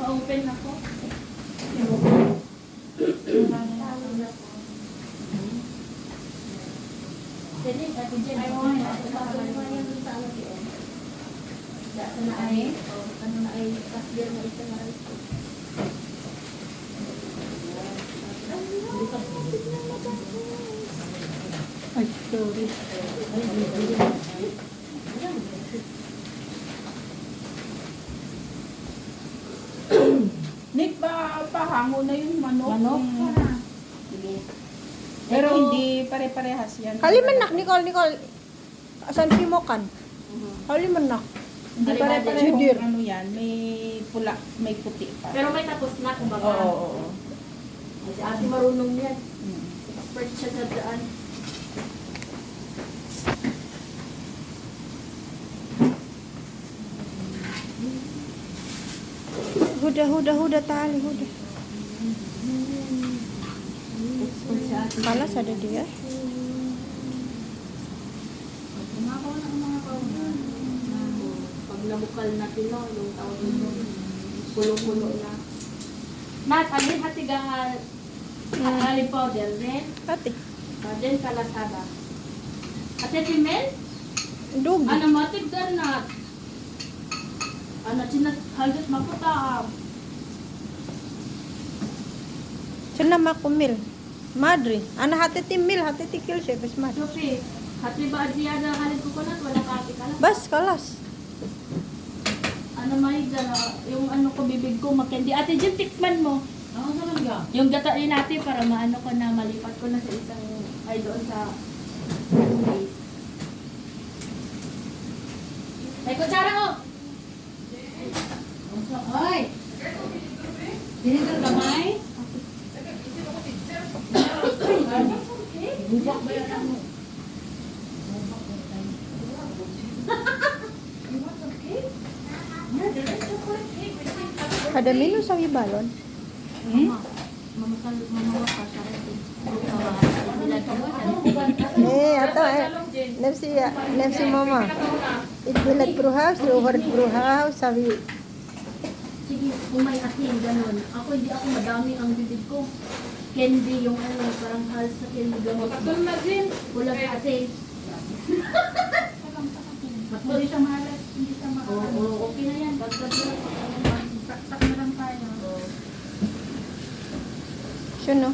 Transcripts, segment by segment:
Pa-open ako. Jadi, Ate Jen, ay, mo na sa ano yun. Sa na ay, ano na ay, pasdir na isa na ay. Ay, sorry. Nick, pahango na yung manok. Manok? Sige. Pero hindi pare-parehas yan. Halimanak, Nicole. Asan si Mokan? Halimanak. Hindi pare-parehas yung ano yan. May pula, may puti pa. Pero may tapos na, kumbaga. Oo. Si ate marunong yan. Expert siya sa daan. Huda tali, huda. Expert siya ate. Kalas ada dia. Pag nabukal na tino, yung tawag nito, pulo-pulo na. Nat, alin hati ga alin powder din? Ate, Din kalasada. Ate Timel? dugi. Ano matig dan nat? Ano chinat halit maputa. Sana makumil. Madri. Ana hati timil, hati tikil siya. Bas madri. Sophie, hati ba adsiya na halit coconut wala kati kalas? Bas, kalas. Ano may gala, yung ano ko bibig ko makendi. Ate Jen, tikman mo. Ano naman ka? Yung gatain natin para maano ko na malipat ko na sa isang ay doon sa place. May kutsara ko! Ay! Dinigal kamay? Bubak ba yan ang mo? Ada minus sa ibalon. Mamasal ka siya rin. Atau nafsi mama. Itbilad bruhaw, suhar bruhaw, sabi. Sige, kung may asin, ganun. Ako hindi ako madami ang bibig ko. Candy yung ano, parang halos sa candy gamot. Patol na din. Wala sa asin. Hindi siya mahalat. Hindi siya mahalat. Oo, okay na yan. Bagdad mo lang. Tak na lang tayo. Siya no?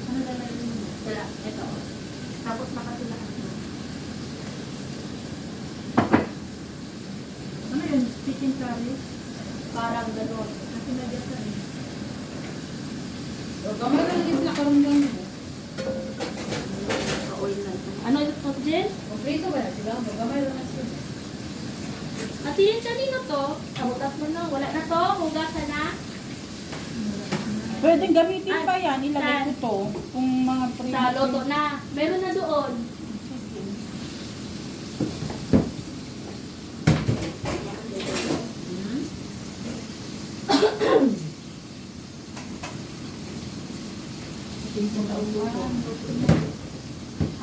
Ano na lang yun? Wala, ito. Tapos nakasilakas mo. Ano yun? Chicken curry? Parang gano'n. Kasi nagyasa eh. Kamay na lang sila karundan mo. Ka-oil lang. Ano ito, Jen? Prito ba yan sila? Kamay lang na sila. Ate yun, kanino to? Kabutas mo na. Wala na to. Hugasan na. Pwedeng gamitin pa yan. Saan? Ilagay ko to. Kung mga prito. Sa loto na. Meron na doon.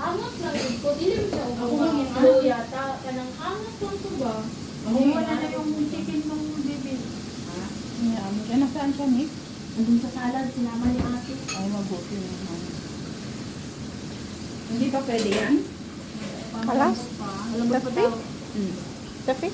Hangat lang yun ko. Dili mo siya ubuhan. Ano yata? Kanang hangat lang to ba? Wala na yung chicken ng baby. Yan. Kaya nasaan siya, Nick? Andun sa salad, sinama ni ate. Ay, mabuti naman. Hindi pa pwede yan? Kalas? Alam mo pa daw. Tapi?